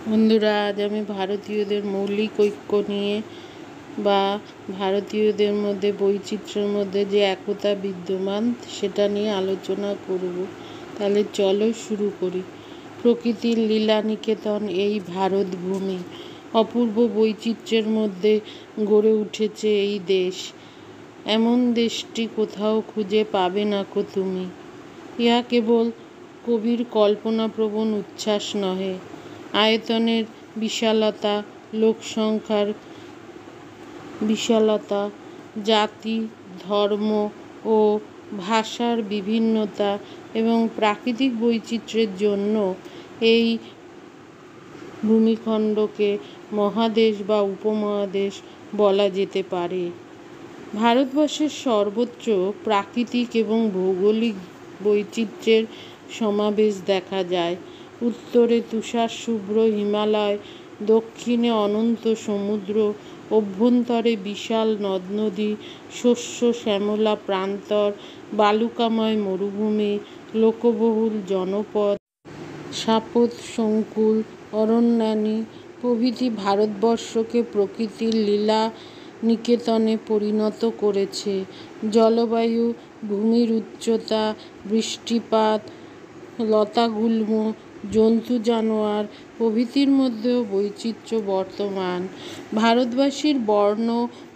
বন্ধুরা, আজ আমি ভারতীয়দের মৌলিক ঐক্য নিয়ে বা ভারতীয়দের মধ্যে বৈচিত্র্যের মধ্যে যে একতা বিদ্যমান সেটা নিয়ে আলোচনা করব। তাহলে চলো শুরু করি। প্রকৃতির লীলা নিকেতন এই ভারত ভূমি, অপূর্ব বৈচিত্র্যের মধ্যে গড়ে উঠেছে এই দেশ। এমন দেশটি কোথাও খুঁজে পাবে না কো তুমি। ইহা কেবল কবির কল্পনাপ্রবণ উচ্ছ্বাস নহে, আয়তনের বিশালতা, লোকসংখ্যার বিশালতা, জাতি, ধর্ম ও ভাষার বিভিন্নতা এবং প্রাকৃতিক বৈচিত্র্যের জন্য এই ভূমিখণ্ডকে মহাদেশ বা উপমহাদেশ বলা যেতে পারে। ভারতবর্ষের সর্বত্র প্রাকৃতিক এবং ভৌগোলিক বৈচিত্র্যের সমাবেশ দেখা যায়। উত্তরে তুষারশুভ্র হিমালয়, দক্ষিণে অনন্ত সমুদ্র, অভ্যন্তরে বিশাল নদ নদী, শস্য শ্যামলা প্রান্তর, বালুকাময় মরুভূমি, লোকবহুল জনপদ, সাপত সংকুল অরণ্যানী প্রভৃতি ভারতবর্ষকে প্রকৃতির লীলা নিকেতনে পরিণত করেছে। জলবায়ু, ভূমির উচ্চতা, বৃষ্টিপাত, লতাগুল্ম, জন্তু জানোয়ার প্রভৃতির মধ্যেও বৈচিত্র্য বর্তমান। ভারতবাসীর বর্ণ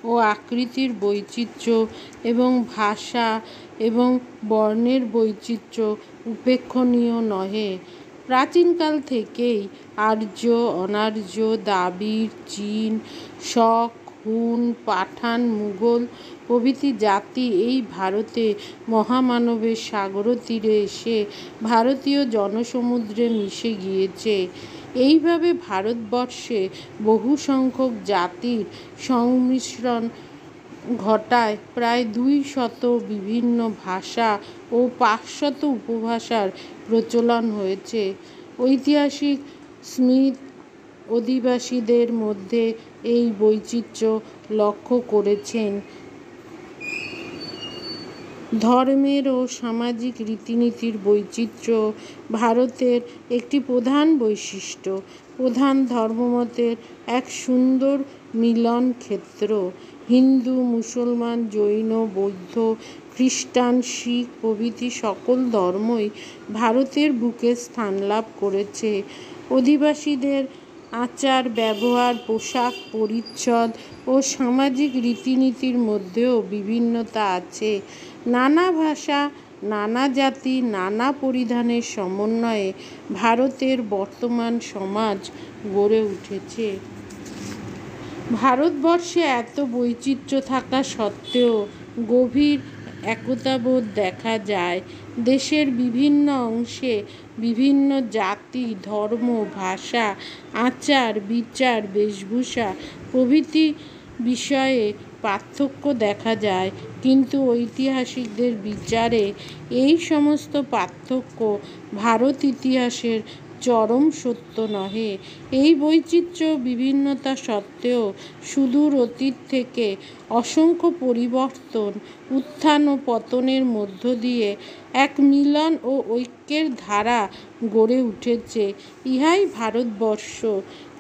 ও আকৃতির বৈচিত্র্য এবং ভাষা এবং বর্ণের বৈচিত্র্য উপেক্ষণীয় নহে। প্রাচীনকাল থেকেই আর্য, অনার্য, দ্রাবিড়, চীন, শক, হুন, পাঠান, মুঘল প্রভৃতি জাতি এই ভারতে মহামানবের সাগরতীরে এসে ভারতীয় জনসমুদ্রে মিশে গিয়েছে। এইভাবে ভারতবর্ষে বহু সংখ্যক জাতির সংমিশ্রণ ঘটায় প্রায় 200 বিভিন্ন ভাষা ও 500 উপভাষার প্রচলন হয়েছে। ঐতিহাসিক স্মিথ অধিবাসীদের মধ্যে এই বৈচিত্র্য লক্ষ্য করেছেন। ধর্মের ও সামাজিক রীতিনীতির বৈচিত্র্য ভারতের একটি প্রধান বৈশিষ্ট্য। প্রধান ধর্মমতের এক সুন্দর মিলন ক্ষেত্র। হিন্দু, মুসলমান, জৈন, বৌদ্ধ, খ্রিস্টান, শিখ প্রভৃতি সকল ধর্মই ভারতের বুকে স্থান লাভ করেছে। অধিবাসীদের আচার ব্যবহার, পোশাক পরিচ্ছদ ও সামাজিক রীতিনীতির মধ্যেও বিভিন্নতা আছে। নানা ভাষা, নানা জাতি, নানা পরিধানের সমন্বয়ে ভারতের বর্তমান সমাজ গড়ে উঠেছে। ভারতবর্ষে এত বৈচিত্র্য থাকা সত্ত্বেও গভীর একতাবোধ দেখা যায়। দেশের বিভিন্ন অংশে বিভিন্ন জাতি, ধর্ম, ভাষা, আচার বিচার, বেশভূষা প্রভৃতি বিষয়ে পার্থক্য দেখা যায়, কিন্তু ঐতিহাসিকদের বিচারে এই সমস্ত পার্থক্য ভারত ইতিহাসের চরম সত্য নহে। এই বৈচিত্র্য বিভিন্নতা সত্ত্বেও সুদূর অতীত থেকে অসংখ্য পরিবর্তন, উত্থান ও পতনের মধ্য দিয়ে এক মিলন ও ঐক্যের ধারা গড়ে উঠেছে। ইহাই ভারতবর্ষ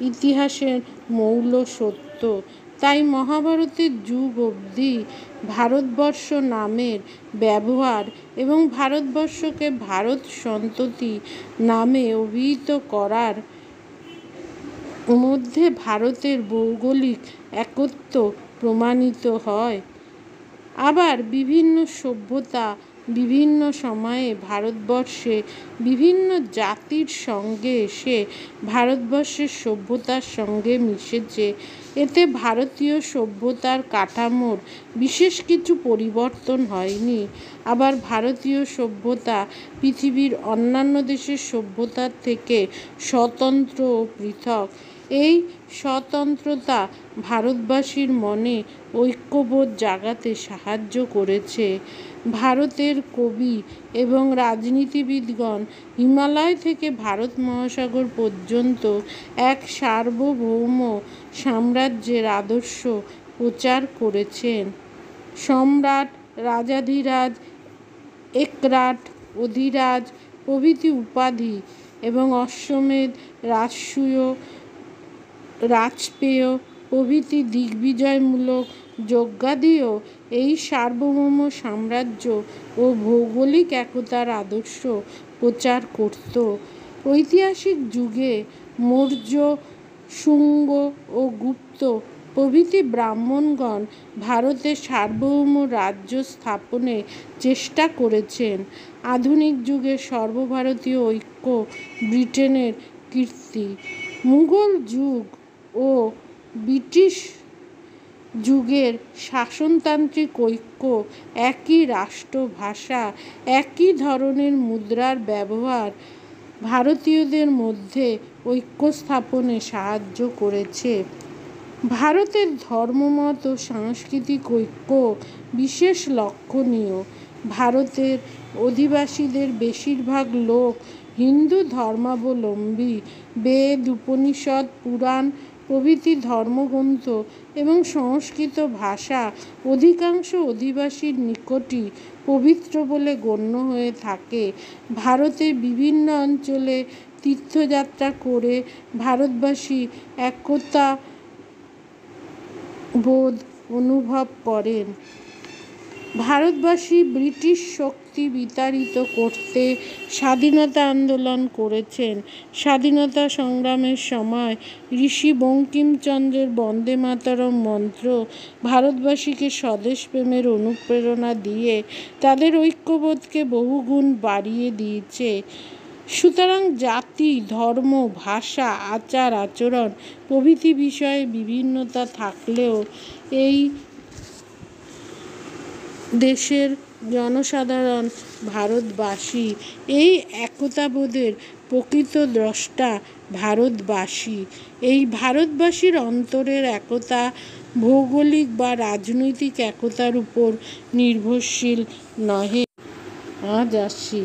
ইতিহাসের মৌল সত্য। তাই মহাভারতের যুগ অবধি ভারতবর্ষ নামের ব্যবহার এবং ভারতবর্ষকে ভারত সন্ততি নামে অভিহিত করার মধ্যে ভারতের ভৌগোলিক একত্ব প্রমাণিত হয়। আবার বিভিন্ন সভ্যতা বিভিন্ন সময়ে ভারতবর্ষে বিভিন্ন জাতির সঙ্গে এসে ভারতবর্ষের সভ্যতার সঙ্গে মিশেছে। এতে ভারতীয় সভ্যতার কাঠামোর বিশেষ কিছু পরিবর্তন হয়নি। আবার ভারতীয় সভ্যতা পৃথিবীর অন্যান্য দেশের সভ্যতার থেকে স্বতন্ত্র ও পৃথক। এই স্বতন্ত্রতা ভারতবাসীর মনে ঐক্যবোধ জাগাতে সাহায্য করেছে। ভারতের কবি এবং রাজনীতিবিদগণ হিমালয় থেকে ভারত মহাসাগর পর্যন্ত এক সার্বভৌম সাম্রাজ্যের আদর্শ প্রচার করেছেন। সম্রাট, রাজাধিরাজ, একরাট, অধিরাজ প্রভৃতি উপাধি এবং অশ্বমেধ, রাজসূয়, রাজপেয় প্রভৃতি দিগ্বিজয়মূলক যজ্ঞাদিও এই সার্বভৌম সাম্রাজ্য ও ভৌগোলিক একতার আদর্শ প্রচার করত। ঐতিহাসিক যুগে মৌর্য, শুঙ্গ ও গুপ্ত প্রভৃতি ব্রাহ্মণগণ ভারতে সার্বভৌম রাজ্য স্থাপনে চেষ্টা করেছেন। আধুনিক যুগে সর্বভারতীয় ঐক্য ব্রিটেনের কীর্তি। মুঘল যুগ ও ব্রিটিশ যুগের শাসনতান্ত্রিক ঐক্য, একই রাষ্ট্রভাষা, একই ধরনের মুদ্রার ব্যবহার ভারতীয়দের মধ্যে ঐক্য স্থাপনে সাহায্য করেছে। ভারতের ধর্মমত ও সাংস্কৃতিক ঐক্য বিশেষ লক্ষণীয়। ভারতের অধিবাসীদের বেশিরভাগ লোক হিন্দু ধর্মাবলম্বী। বেদ, উপনিষদ, পুরাণ প্রভৃতি ধর্মগ্রন্থ এবং সংস্কৃত ভাষা অধিকাংশ অধিবাসীর নিকটই পবিত্র বলে গণ্য হয়ে থাকে। ভারতের বিভিন্ন অঞ্চলে তীর্থযাত্রা করে ভারতবাসী একতা বোধ অনুভব করেন। ভারতবাসী ব্রিটিশ শক্তি বিতাড়িত করতে স্বাধীনতা আন্দোলন করেছেন। স্বাধীনতা সংগ্রামের সময় ঋষি বঙ্কিমচন্দ্রের বন্দে মাতরম মন্ত্র ভারতবাসীকে স্বদেশপ্রেমের অনুপ্রেরণা দিয়ে তাদের ঐক্যবোধকে বহুগুণ বাড়িয়ে দিয়েছে। সুতরাং জাতি, ধর্ম, ভাষা, আচার আচরণ প্রভৃতি বিষয়ে বিভিন্নতা থাকলেও এই দেশের জনসাধারণ ভারতবাসী। এই একতাবোধের প্রকৃত দ্রষ্টা ভারতবাসী। এই ভারতবাসীর অন্তরের একতা ভৌগোলিক বা রাজনৈতিক একতার উপর নির্ভরশীল নহে। আজ আসি।